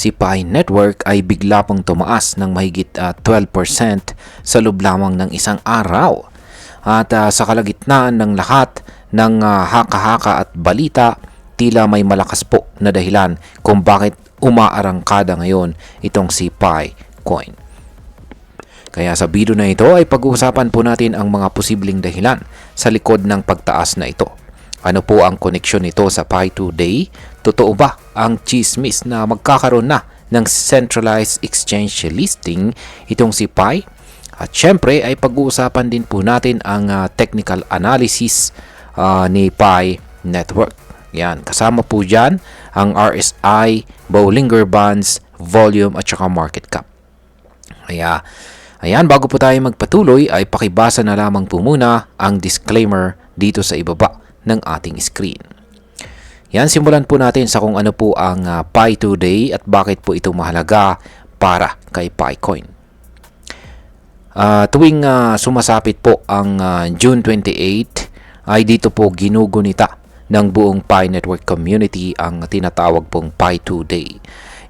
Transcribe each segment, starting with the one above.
si Pi Network ay bigla pong tumaas ng mahigit 12% sa loob lamang ng isang araw. At sa kalagitnaan ng lahat ng haka-haka at balita, tila may malakas po na dahilan kung bakit umaarangkada ngayon itong si Pi Coin. Kaya sa video na ito ay pag-uusapan po natin ang mga posibleng dahilan sa likod ng pagtaas na ito. Ano po ang koneksyon nito sa Pi Today? Totoo ba ang chismis na magkakaroon na ng centralized exchange listing itong si Pi? At syempre ay pag-uusapan din po natin ang technical analysis ni Pi Network. Yan, kasama po dyan ang RSI, Bollinger Bands, volume at saka market cap. Kaya, ayan, bago po tayo magpatuloy ay pakibasa na lamang po muna ang disclaimer dito sa ibaba ng ating screen. Yan, simulan po natin sa kung ano po ang Pi Today at bakit po ito mahalaga para kay Picoin. Tuwing sumasapit po ang June 28 ay dito po ginugunita ng buong Pi Network community ang tinatawag pong Pi Today.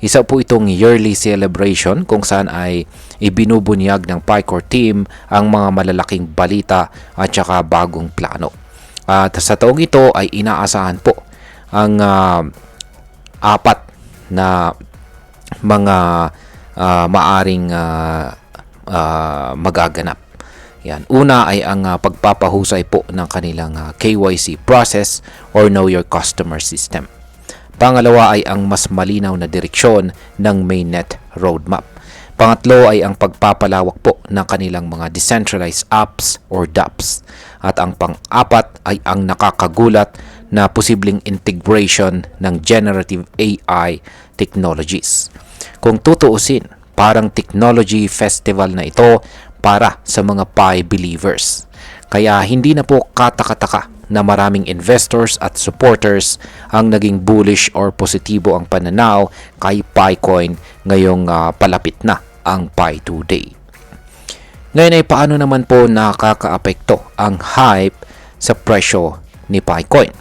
Isa po itong yearly celebration kung saan ay ibinubunyag ng PiCore team ang mga malalaking balita at saka bagong plano. At sa taong ito ay inaasahan po ang apat na mga maaring magaganap. Yan. Una ay ang pagpapahusay po ng kanilang KYC process or Know Your Customer system. Pangalawa ay ang mas malinaw na direksyon ng mainnet roadmap. Pangatlo ay ang pagpapalawak po ng kanilang mga decentralized apps or dApps. At ang pang-apat ay ang nakakagulat na posibleng integration ng generative AI technologies. Kung tutuusin, parang technology festival na ito para sa mga Pi believers. Kaya hindi na po katakataka na maraming investors at supporters ang naging bullish or positibo ang pananaw kay Picoin ngayong palapit na ang Pi Today. Ngayon ay paano naman po nakakaapekto ang hype sa presyo ni Picoin?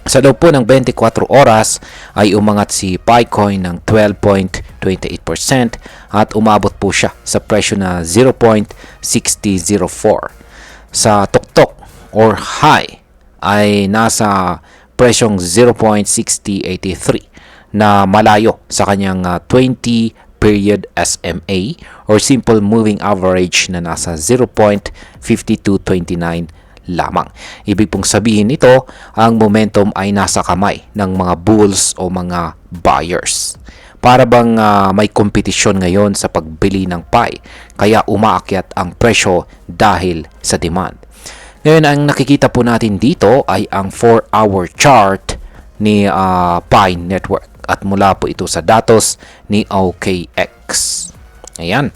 Sa loob po ng 24 oras ay umangat si Picoin ng 12.28% at umabot po siya sa presyo na 0.6004. Sa tuktok or high ay nasa presyong 0.6083 na malayo sa kanyang 20 period SMA or simple moving average na nasa 0.5229 lamang. Ibig pong sabihin nito, ang momentum ay nasa kamay ng mga bulls o mga buyers. Para bang may kompetisyon ngayon sa pagbili ng Pi, kaya umaakyat ang presyo dahil sa demand. Ngayon, ang nakikita po natin dito ay ang 4-hour chart ni Pi Network at mula po ito sa datos ni OKX. Ayan.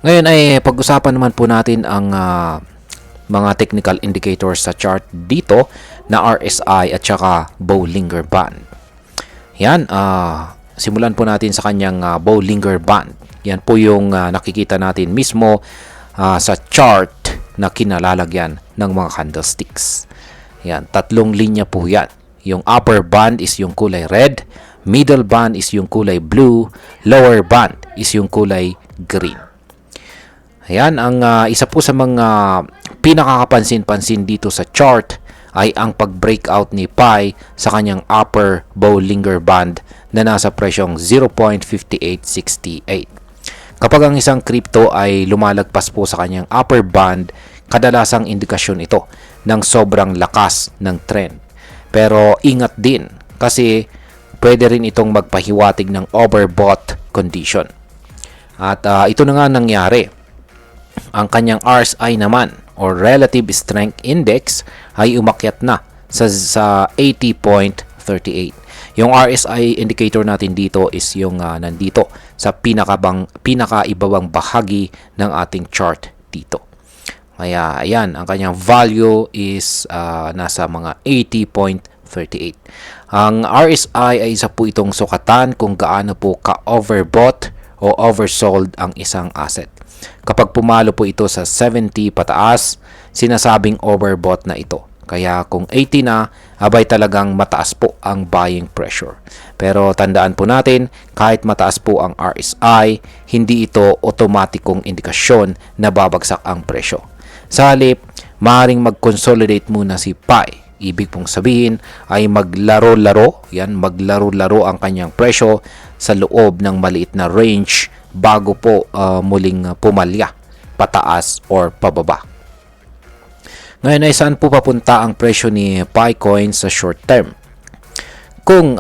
Ngayon ay pag-usapan naman po natin ang mga technical indicators sa chart dito na RSI at saka Bollinger Band. Yan, simulan po natin sa kanyang Bollinger Band. Yan po yung nakikita natin mismo sa chart na kinalalagyan ng mga candlesticks. Yan, tatlong linya po yan. Yung upper band is yung kulay red, middle band is yung kulay blue, lower band is yung kulay green. Ayan, ang isa po sa mga pinakakapansin-pansin dito sa chart ay ang pag-breakout ni Pi sa kanyang upper Bollinger Band na nasa presyong 0.5868. Kapag ang isang crypto ay lumalagpas po sa kanyang upper band, kadalasang indikasyon ito ng sobrang lakas ng trend. Pero ingat din kasi pwede rin itong magpahiwatig ng overbought condition. At ito na nga nangyari. Ang kanyang RSI naman or Relative Strength Index ay umakyat na sa 80.38. Yung RSI indicator natin dito is yung nandito sa pinakaibabang bahagi ng ating chart dito. Kaya ayan, ang kanyang value is nasa mga 80.38. Ang RSI ay isa po itong sukatan kung gaano po ka-overbought o oversold ang isang asset. Kapag pumalo po ito sa 70 pataas, sinasabing overbought na ito. Kaya kung 80 na, abay talagang mataas po ang buying pressure. Pero tandaan po natin, kahit mataas po ang RSI, hindi ito otomatikong indikasyon na babagsak ang presyo. Sa halip, maaaring mag-consolidate muna si PAI. Ibig pong sabihin ay maglaro-laro ang kanyang presyo sa loob ng maliit na range bago po muling pumalya, pataas or pababa. Ngayon ay saan po papunta ang presyo ni PiCoin sa short term? Kung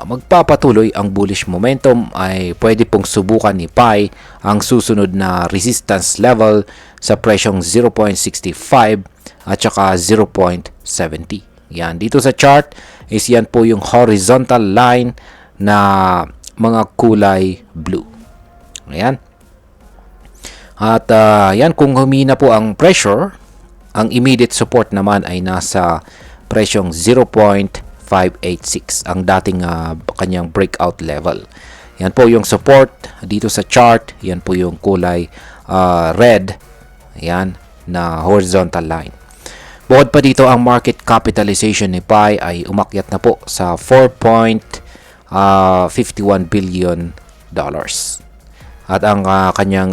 magpapatuloy ang bullish momentum ay pwede pong subukan ni Pi ang susunod na resistance level sa presyong 0.65 at saka 0.70. Yan, dito sa chart is yan po yung horizontal line na mga kulay blue. Ayan. At yan, kung humina po ang pressure, ang immediate support naman ay nasa presyong 0.586, ang dating kanyang breakout level. Yan po yung support dito sa chart. Yan po yung kulay red. Yan, na horizontal line. Bukod pa dito, ang market capitalization ni Pi ay umakyat na po sa 4.51 billion dollars. At ang kanyang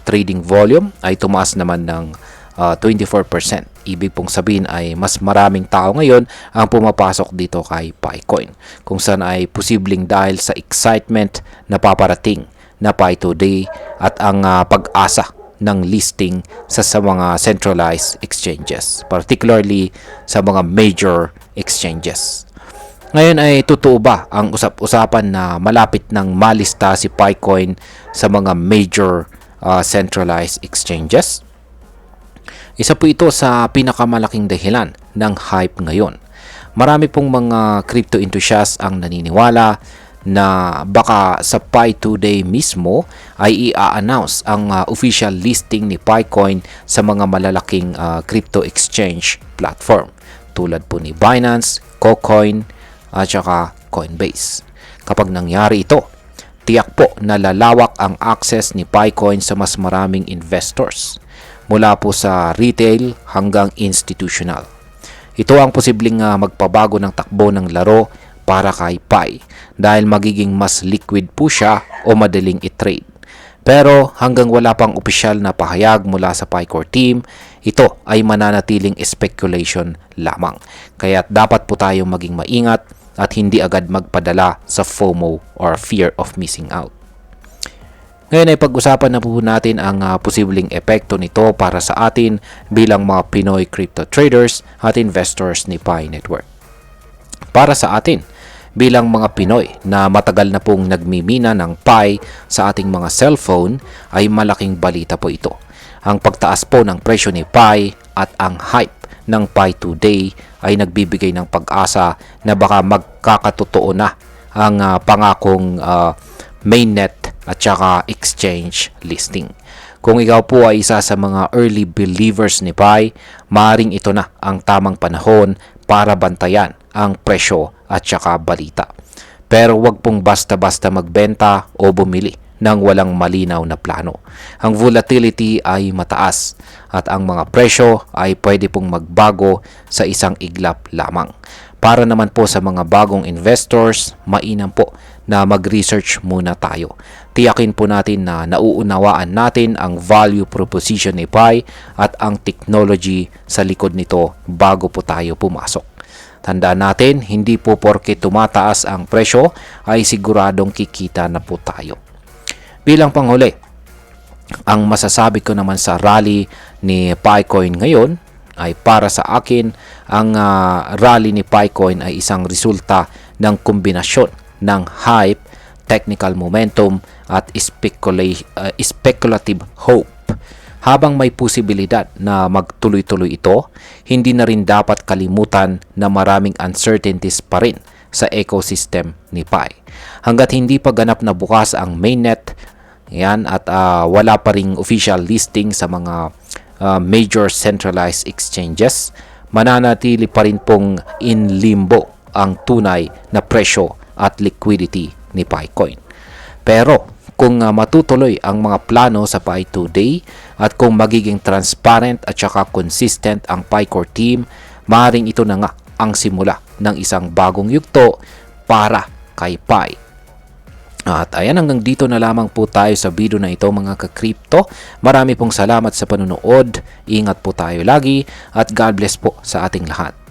trading volume ay tumaas naman ng 24%. Ibig pong sabihin ay mas maraming tao ngayon ang pumapasok dito kay PiCoin, kung saan ay posibleng dahil sa excitement na paparating na Pi Today at ang pag-asa ng listing sa mga centralized exchanges, particularly sa mga major exchanges. Ngayon ay totoo ba ang usap-usapan na malapit nang malista si PiCoin sa mga major centralized exchanges? Isa po ito sa pinakamalaking dahilan ng hype ngayon. Marami pong mga crypto enthusiasts ang naniniwala na baka sa Pi Today mismo ay i-announce ang official listing ni PiCoin sa mga malalaking crypto exchange platform tulad po ni Binance, KuCoin at saka Coinbase. Kapag nangyari ito, tiyak po na lalawak ang access ni PiCoin sa mas maraming investors, mula po sa retail hanggang institutional. Ito ang posibleng magpabago ng takbo ng laro para kay Pi dahil magiging mas liquid po siya o madaling i-trade. Pero hanggang wala pang opisyal na pahayag mula sa PiCore team, ito ay mananatiling speculation lamang. Kaya dapat po tayong maging maingat at hindi agad magpadala sa FOMO or fear of missing out. Ngayon ay pag-usapan na po natin ang posibleng epekto nito para sa atin bilang mga Pinoy crypto traders at investors ni Pi Network. Para sa atin, bilang mga Pinoy na matagal na pong nagmimina ng Pi sa ating mga cellphone, ay malaking balita po ito. Ang pagtaas po ng presyo ni Pi at ang hype ng Pi Today ay nagbibigay ng pag-asa na baka magkakatotoo na ang pangakong mainnet at saka exchange listing. Kung ikaw po ay isa sa mga early believers ni Pi, maaaring ito na ang tamang panahon para bantayan ang presyo at saka balita. Pero wag pong basta-basta magbenta o bumili ng walang malinaw na plano. Ang volatility ay mataas at ang mga presyo ay pwede pong magbago sa isang iglap lamang. Para naman po sa mga bagong investors, mainam po na mag-research muna tayo. Tiyakin po natin na nauunawaan natin ang value proposition ni Pi at ang technology sa likod nito bago po tayo pumasok. Tandaan natin, hindi po porke tumataas ang presyo ay siguradong kikita na po tayo. Bilang panghuli, ang masasabi ko naman sa rally ni PiCoin ngayon ay para sa akin, ang rally ni PiCoin ay isang resulta ng kombinasyon ng hype, technical momentum at speculative hope. Habang may posibilidad na magtuloy-tuloy ito, hindi na rin dapat kalimutan na maraming uncertainties pa rin sa ecosystem ni Pi. Hanggat hindi pa ganap na bukas ang mainnet, yan, at wala pa ring official listing sa mga major centralized exchanges, mananatili pa rin pong in limbo ang tunay na presyo at liquidity ni PiCoin. Pero kung matutuloy ang mga plano sa Pi Today at kung magiging transparent at saka consistent ang PiCore team, maaaring ito na nga ang simula ng isang bagong yugto para kay Pi. At ayan, hanggang dito na lamang po tayo sa video na ito mga ka-crypto. Marami pong salamat sa panunood. Ingat po tayo lagi at God bless po sa ating lahat.